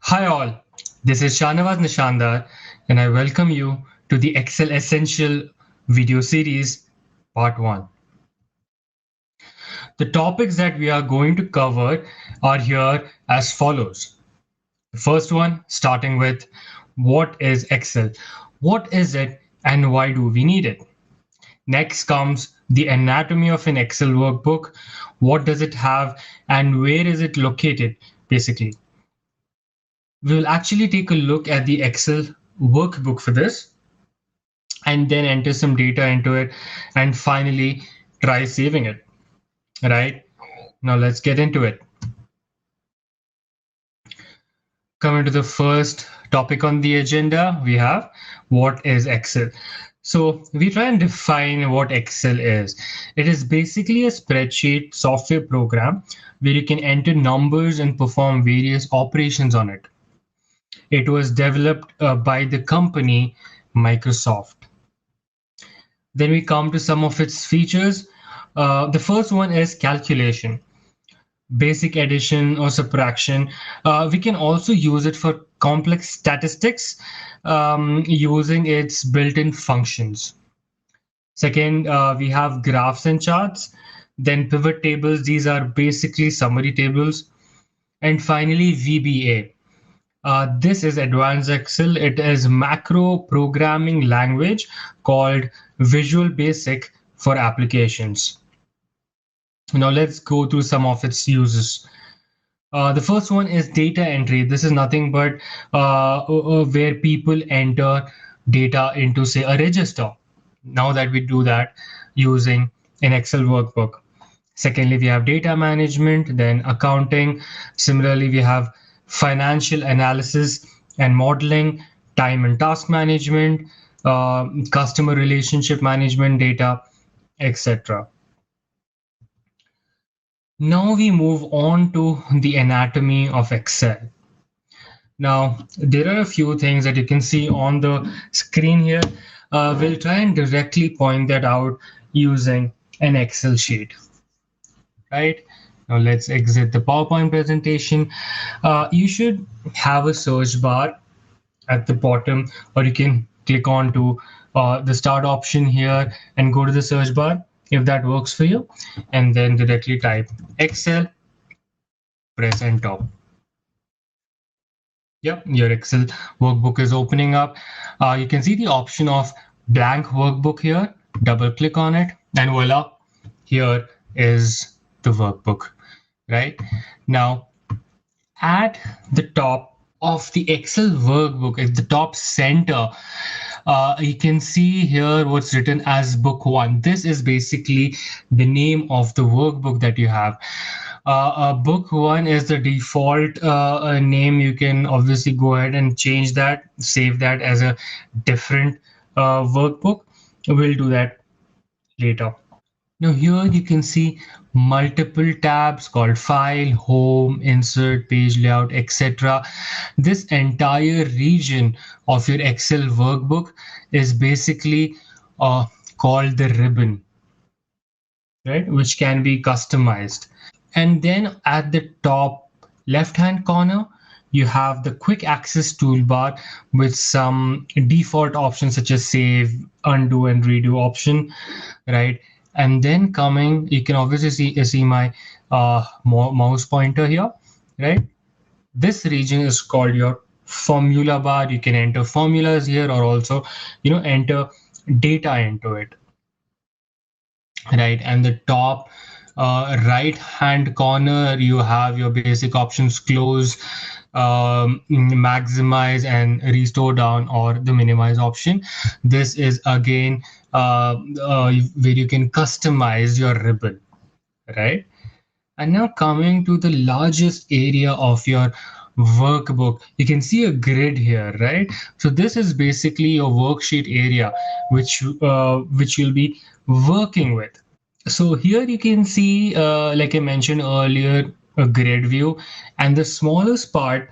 Hi all, this is Shanawaz Nishandar and I welcome you to the Excel Essential video series part 1. The topics that we are going to cover are here as follows. The first one starting with what is Excel? What is it and why do we need it? Next comes the anatomy of an Excel workbook. What does it have and where is it located basically? We will actually take a look at the Excel workbook for this and then enter some data into it and finally try saving it. Right? Now let's get into it. Coming to the first topic on the agenda, we have what is Excel. So we try and define what Excel is. It is basically a spreadsheet software program where you can enter numbers and perform various operations on it. It was developed by the company Microsoft. Then we come to some of its features. The first one is calculation, basic addition or subtraction. We can also use it for complex statistics using its built-in functions. Second, we have graphs and charts. Then pivot tables. These are basically summary tables. And finally, VBA. This is Advanced Excel. It is macro programming language called Visual Basic for applications. Now let's go through some of its uses. The first one is data entry. This is nothing but where people enter data into, say, a register. Now that we do that using an Excel workbook. Secondly, we have data management, then accounting. Similarly, we have financial analysis and modeling, time and task management, customer relationship management data, etc. Now we move on to the anatomy of Excel. Now, there are a few things that you can see on the screen here. We'll try and directly point that out using an Excel sheet. Right? Now let's exit the PowerPoint presentation. You should have a search bar at the bottom, or you can click on to the start option here and go to the search bar if that works for you, and then directly type Excel, press enter. Yep, your Excel workbook is opening up. You can see the option of blank workbook here. Double click on it and voila, here is the workbook. Right now, at the top of the Excel workbook, at the top center, you can see here what's written as book 1. This is basically the name of the workbook that you have. Book 1 is the default name. You can obviously go ahead and change that, save that as a different workbook. We'll do that later. Now here you can see multiple tabs called File, Home, Insert, Page Layout, etc. This entire region of your Excel workbook is basically called the ribbon, right? Which can be customized. And then at the top left-hand corner, you have the quick access toolbar with some default options such as save, undo, and redo option, right? And then coming, you can obviously see my mouse pointer here, right? This region is called your formula bar. You can enter formulas here or also, enter data into it, right? And the top right hand corner, you have your basic options: close, maximize, and restore down, or the minimize option. This is again where you can customize your ribbon, right? And now coming to the largest area of your workbook, you can see a grid here, right? So this is basically your worksheet area, which you'll be working with. So here you can see, like I mentioned earlier, a grid view, and the smallest part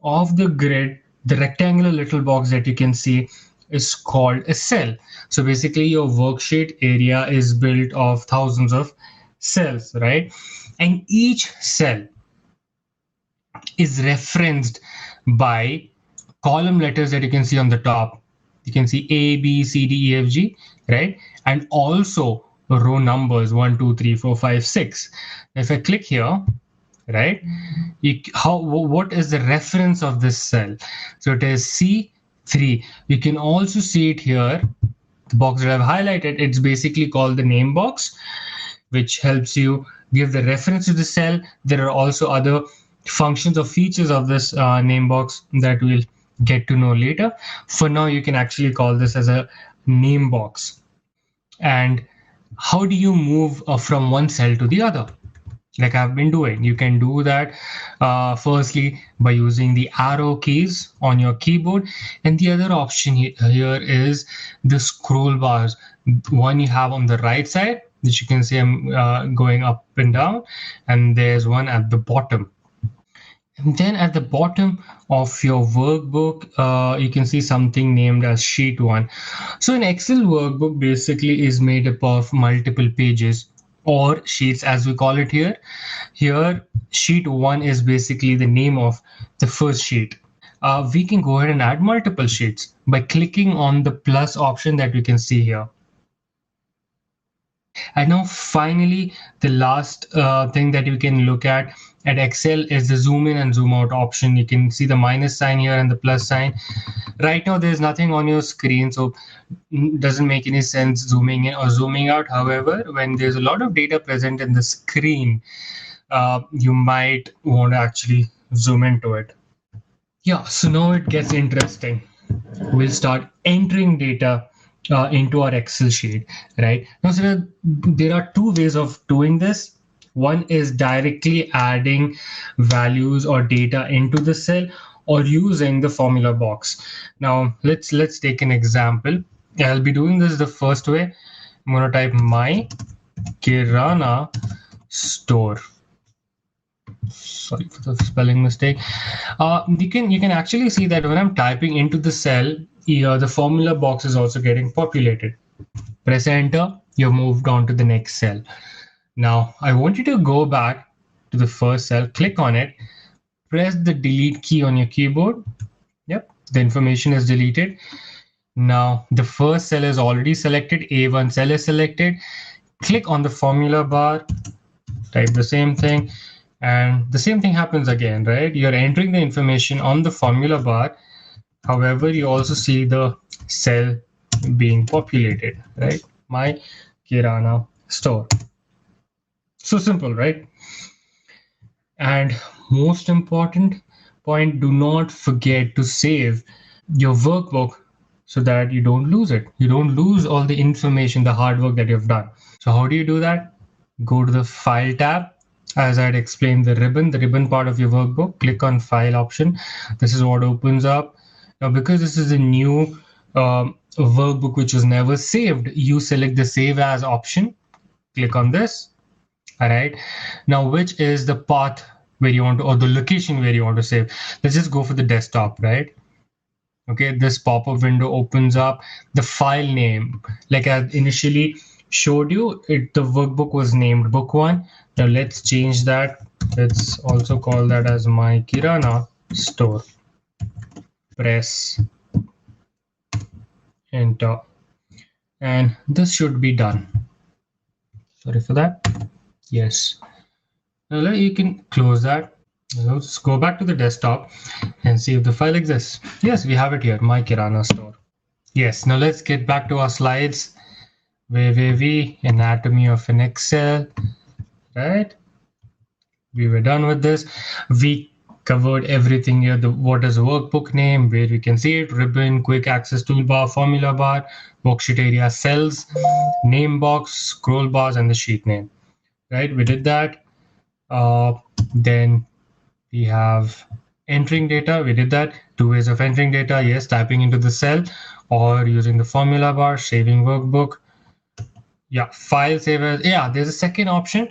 of the grid, the rectangular little box that you can see, is called a cell. So basically your worksheet area is built of thousands of cells, right? And each cell is referenced by column letters that you can see on the top. You can see A, B, C, D, E, F, G, right? And also row numbers 1, 2, 3, 4, 5, 6. If I click here, right, what is the reference of this cell? So it is C3. You can also see it here, the box that I've highlighted. It's basically called the name box, which helps you give the reference to the cell. There are also other functions or features of this name box that we'll get to know later. For now, you can actually call this as a name box. And how do you move from one cell to the other? Like I've been doing, you can do that firstly by using the arrow keys on your keyboard, and the other option here is the scroll bars. One you have on the right side, which you can see I'm going up and down, and there's one at the bottom. And then at the bottom of your workbook, you can see something named as sheet 1. So an Excel workbook basically is made up of multiple pages, or sheets as we call it here. Here, sheet 1 is basically the name of the first sheet. We can go ahead and add multiple sheets by clicking on the plus option that we can see here. And now finally, the last thing that you can look at Excel is the zoom in and zoom out option. You can see the minus sign here and the plus sign. Right now, there's nothing on your screen, so it doesn't make any sense zooming in or zooming out. However, when there's a lot of data present in the screen, you might want to actually zoom into it. Yeah, so now it gets interesting. We'll start entering data into our Excel sheet, right? Now, so there are two ways of doing this. One is directly adding values or data into the cell, or using the formula box. Now, let's take an example. I'll be doing this the first way. I'm going to type my Kirana store. Sorry for the spelling mistake. You can actually see that when I'm typing into the cell, the formula box is also getting populated. Press enter, you've moved on to the next cell. Now I want you to go back to the first cell, click on it, press the delete key on your keyboard. Yep, the information is deleted. Now the first cell is already selected, A1 cell is selected. Click on the formula bar, type the same thing, and the same thing happens again, right? You're entering the information on the formula bar. However, you also see the cell being populated, right? My Kirana store. So simple, right? And most important point, do not forget to save your workbook so that you don't lose it. You don't lose all the information, the hard work that you've done. So how do you do that? Go to the File tab. As I'd explained, the ribbon part of your workbook, click on File option. This is what opens up. Now, because this is a new workbook which was never saved, you select the Save As option. Click on this. All right. Now, which is the path where you want to, or the location where you want to save? Let's just go for the desktop, right? Okay, this pop-up window opens up. The file name, like I initially showed you, the workbook was named book 1. Now let's change that. Let's also call that as my Kirana store. Press enter, and this should be done. Sorry for that. Yes. Now you can close that. Let's go back to the desktop and see if the file exists. Yes, we have it here, my Kirana store. Yes, now let's get back to our slides. Where were we? Anatomy of an Excel, right? We were done with this. We covered everything here. What is a workbook name, where we can see it, ribbon, quick access toolbar, formula bar, worksheet area, cells, name box, scroll bars, and the sheet name, right? We did that. Then we have entering data. We did that. Two ways of entering data. Yes, typing into the cell or using the formula bar, saving workbook. Yeah, file save as. Yeah, there's a second option,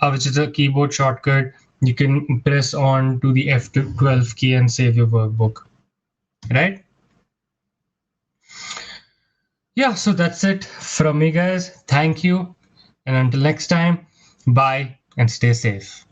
which is a keyboard shortcut. You can press on to the F12 key and save your workbook, right? Yeah, so that's it from me, guys. Thank you. And until next time, bye and stay safe.